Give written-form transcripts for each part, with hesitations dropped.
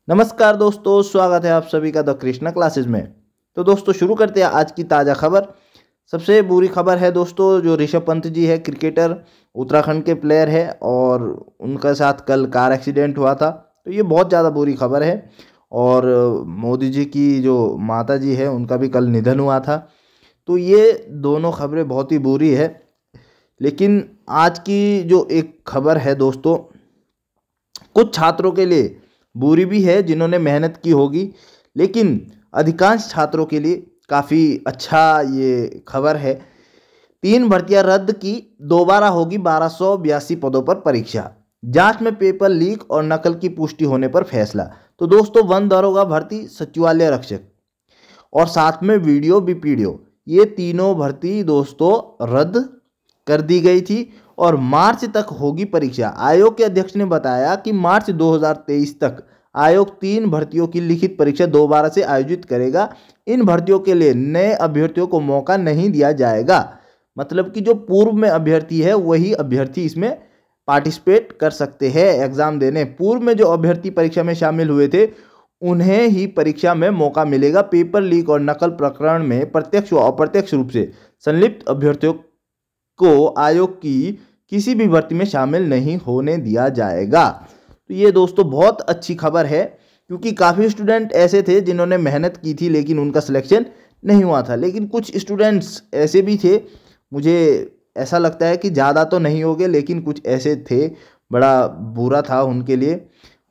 नमस्कार दोस्तों, स्वागत है आप सभी का द कृष्णा क्लासेस में। तो दोस्तों शुरू करते हैं आज की ताज़ा खबर। सबसे बुरी खबर है दोस्तों, जो ऋषभ पंत जी है, क्रिकेटर, उत्तराखंड के प्लेयर है और उनका साथ कल कार एक्सीडेंट हुआ था। तो ये बहुत ज़्यादा बुरी खबर है। और मोदी जी की जो माता जी है उनका भी कल निधन हुआ था। तो ये दोनों खबरें बहुत ही बुरी है। लेकिन आज की जो एक खबर है दोस्तों, कुछ छात्रों के लिए बुरी भी है जिन्होंने मेहनत की होगी, लेकिन अधिकांश छात्रों के लिए काफ़ी अच्छा ये खबर है। 3 भर्तियां रद्द की, दोबारा होगी 1282 पदों पर परीक्षा। जांच में पेपर लीक और नकल की पुष्टि होने पर फैसला। तो दोस्तों, वन दरोगा भर्ती, सचिवालय रक्षक और साथ में वीडियो बीपीडीओ, ये तीनों भर्ती दोस्तों रद्द कर दी गई थी और मार्च तक होगी परीक्षा। आयोग के अध्यक्ष ने बताया कि मार्च 2023 तक आयोग 3 भर्तियों की लिखित परीक्षा दोबारा से आयोजित करेगा। इन भर्तियों के लिए नए अभ्यर्थियों को मौका नहीं दिया जाएगा। मतलब कि जो पूर्व में अभ्यर्थी है वही अभ्यर्थी इसमें पार्टिसिपेट कर सकते हैं एग्जाम देने। पूर्व में जो अभ्यर्थी परीक्षा में शामिल हुए थे उन्हें ही परीक्षा में मौका मिलेगा। पेपर लीक और नकल प्रकरण में प्रत्यक्ष व अप्रत्यक्ष रूप से संलिप्त अभ्यर्थियों को आयोग की किसी भी भर्ती में शामिल नहीं होने दिया जाएगा। तो ये दोस्तों बहुत अच्छी खबर है, क्योंकि काफ़ी स्टूडेंट ऐसे थे जिन्होंने मेहनत की थी लेकिन उनका सिलेक्शन नहीं हुआ था। लेकिन कुछ स्टूडेंट्स ऐसे भी थे, मुझे ऐसा लगता है कि ज़्यादा तो नहीं होंगे लेकिन कुछ ऐसे थे, बड़ा बुरा था उनके लिए।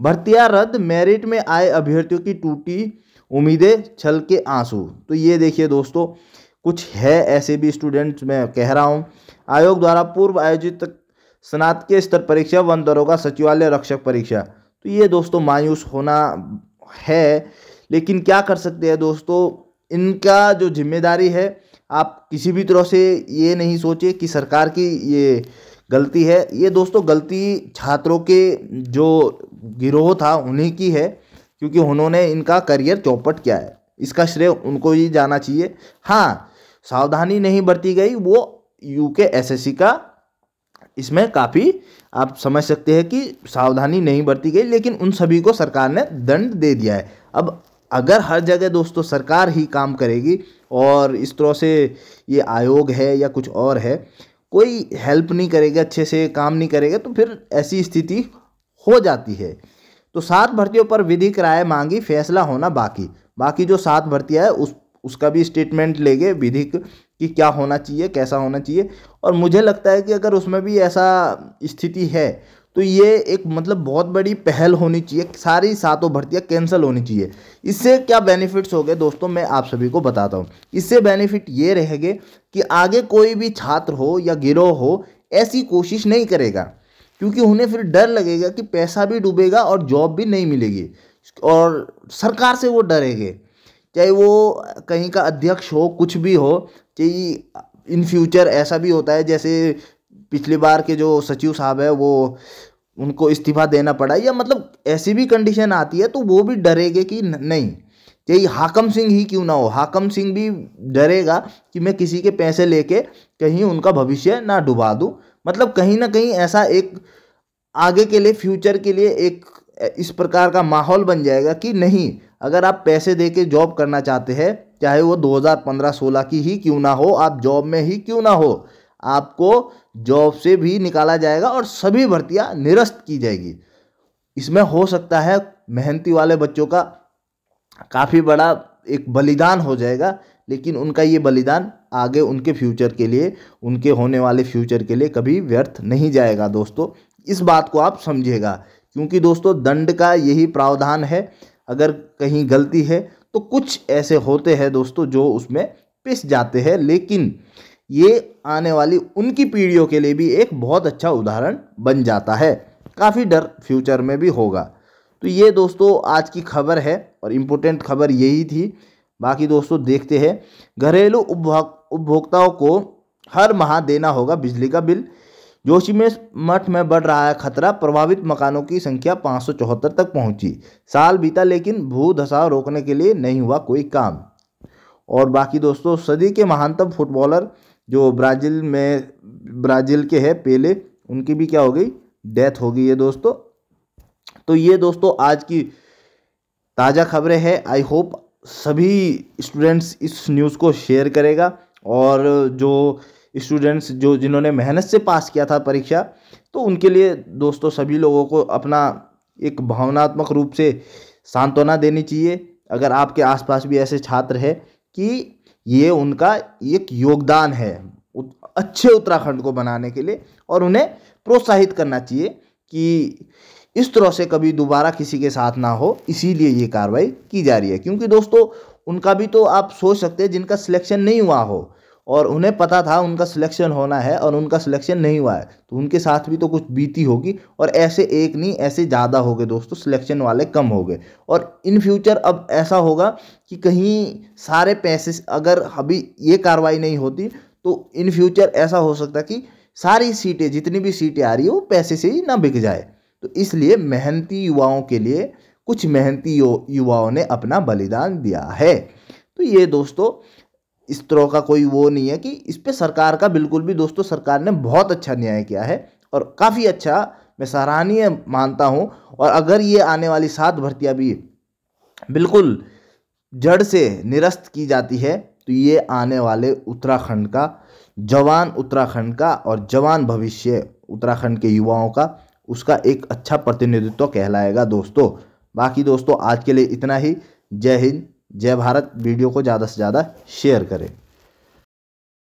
भर्तियां रद्द, मेरिट में आए अभ्यर्थियों की टूटी उम्मीदें, छल के आंसू। तो ये देखिए दोस्तों, कुछ है ऐसे भी स्टूडेंट्स, मैं कह रहा हूँ। आयोग द्वारा पूर्व आयोजित स्नातकीय स्तर परीक्षा, वन दरोगा, सचिवालय रक्षक परीक्षा। तो ये दोस्तों मायूस होना है, लेकिन क्या कर सकते हैं दोस्तों, इनका जो जिम्मेदारी है, आप किसी भी तरह से ये नहीं सोचे कि सरकार की ये गलती है। ये दोस्तों गलती छात्रों के जो गिरोह था उन्हीं की है, क्योंकि उन्होंने इनका करियर चौपट किया है। इसका श्रेय उनको ही जाना चाहिए। हाँ, सावधानी नहीं बरती गई, वो यूके एसएससी का इसमें काफ़ी आप समझ सकते हैं कि सावधानी नहीं बरती गई, लेकिन उन सभी को सरकार ने दंड दे दिया है। अब अगर हर जगह दोस्तों सरकार ही काम करेगी और इस तरह से ये आयोग है या कुछ और है, कोई हेल्प नहीं करेगा, अच्छे से काम नहीं करेगा, तो फिर ऐसी स्थिति हो जाती है। तो 7 भर्तियों पर विधिक राय मांगी, फैसला होना बाकी। बाकी जो 7 भर्तियां है उसका भी स्टेटमेंट लेंगे विधिक कि क्या होना चाहिए, कैसा होना चाहिए। और मुझे लगता है कि अगर उसमें भी ऐसा स्थिति है तो ये एक मतलब बहुत बड़ी पहल होनी चाहिए, सारी 7 भर्तियां कैंसिल होनी चाहिए। इससे क्या बेनिफिट्स हो गए दोस्तों, मैं आप सभी को बताता हूँ। इससे बेनिफिट ये रहेंगे कि आगे कोई भी छात्र हो या गिरोह हो ऐसी कोशिश नहीं करेगा, क्योंकि उन्हें फिर डर लगेगा कि पैसा भी डूबेगा और जॉब भी नहीं मिलेगी, और सरकार से वो डरेंगे। चाहे वो कहीं का अध्यक्ष हो, कुछ भी हो, चाहे इन फ्यूचर ऐसा भी होता है जैसे पिछली बार के जो सचिव साहब है वो उनको इस्तीफा देना पड़ा, या मतलब ऐसी भी कंडीशन आती है तो वो भी डरेंगे कि नहीं, चाहे हाकम सिंह ही क्यों ना हो, हाकम सिंह भी डरेगा कि मैं किसी के पैसे लेके कहीं उनका भविष्य ना डुबा दूं। मतलब कहीं ना कहीं ऐसा एक आगे के लिए, फ्यूचर के लिए एक इस प्रकार का माहौल बन जाएगा कि नहीं, अगर आप पैसे दे के जॉब करना चाहते हैं, चाहे वो 2015-16 की ही क्यों ना हो, आप जॉब में ही क्यों ना हो, आपको जॉब से भी निकाला जाएगा और सभी भर्तियां निरस्त की जाएगी। इसमें हो सकता है मेहनती वाले बच्चों का काफ़ी बड़ा एक बलिदान हो जाएगा, लेकिन उनका ये बलिदान आगे उनके फ्यूचर के लिए, उनके होने वाले फ्यूचर के लिए कभी व्यर्थ नहीं जाएगा दोस्तों। इस बात को आप समझिएगा, क्योंकि दोस्तों दंड का यही प्रावधान है। अगर कहीं गलती है तो कुछ ऐसे होते हैं दोस्तों जो उसमें पिस जाते हैं, लेकिन ये आने वाली उनकी पीढ़ियों के लिए भी एक बहुत अच्छा उदाहरण बन जाता है। काफ़ी डर फ्यूचर में भी होगा। तो ये दोस्तों आज की खबर है और इम्पोर्टेंट खबर यही थी। बाकी दोस्तों देखते हैं, घरेलू उपभोक्ताओं को हर माह देना होगा बिजली का बिल। जोशीमठ में बढ़ रहा है खतरा, प्रभावित मकानों की संख्या 574 तक पहुंची। साल बीता लेकिन भू धसाव रोकने के लिए नहीं हुआ कोई काम। और बाकी दोस्तों, सदी के महानतम फुटबॉलर जो ब्राज़ील के हैं पेले, उनकी भी क्या हो गई, डेथ हो गई है दोस्तों। तो ये दोस्तों आज की ताज़ा खबरें हैं। आई होप सभी स्टूडेंट्स इस न्यूज़ को शेयर करेगा, और जो स्टूडेंट्स जो जिन्होंने मेहनत से पास किया था परीक्षा, तो उनके लिए दोस्तों सभी लोगों को अपना एक भावनात्मक रूप से सांत्वना देनी चाहिए। अगर आपके आसपास भी ऐसे छात्र हैं कि ये उनका एक योगदान है अच्छे उत्तराखंड को बनाने के लिए, और उन्हें प्रोत्साहित करना चाहिए कि इस तरह से कभी दोबारा किसी के साथ ना हो, इसीलिए ये कार्रवाई की जा रही है। क्योंकि दोस्तों उनका भी तो आप सोच सकते हैं जिनका सिलेक्शन नहीं हुआ हो, और उन्हें पता था उनका सिलेक्शन होना है और उनका सिलेक्शन नहीं हुआ है, तो उनके साथ भी तो कुछ बीती होगी। और ऐसे एक नहीं, ऐसे ज़्यादा हो गए दोस्तों, सिलेक्शन वाले कम हो गए। और इन फ्यूचर अब ऐसा होगा कि कहीं सारे पैसे, अगर अभी ये कार्रवाई नहीं होती तो इन फ्यूचर ऐसा हो सकता कि सारी सीटें, जितनी भी सीटें आ रही है वो पैसे से ही ना बिक जाए। तो इसलिए मेहनती युवाओं के लिए कुछ मेहनती युवाओं ने अपना बलिदान दिया है। तो ये दोस्तों इस तरह का कोई वो नहीं है कि इस पे सरकार का बिल्कुल भी, दोस्तों सरकार ने बहुत अच्छा न्याय किया है और काफ़ी अच्छा, मैं सराहनीय मानता हूँ। और अगर ये आने वाली 7 भर्तियाँ भी बिल्कुल जड़ से निरस्त की जाती है, तो ये आने वाले उत्तराखंड का, जवान उत्तराखंड का और जवान भविष्य उत्तराखंड के युवाओं का, उसका एक अच्छा प्रतिनिधित्व कहलाएगा दोस्तों। बाकी दोस्तों आज के लिए इतना ही। जय हिंद, जय भारत। वीडियो को ज़्यादा से ज़्यादा शेयर करें।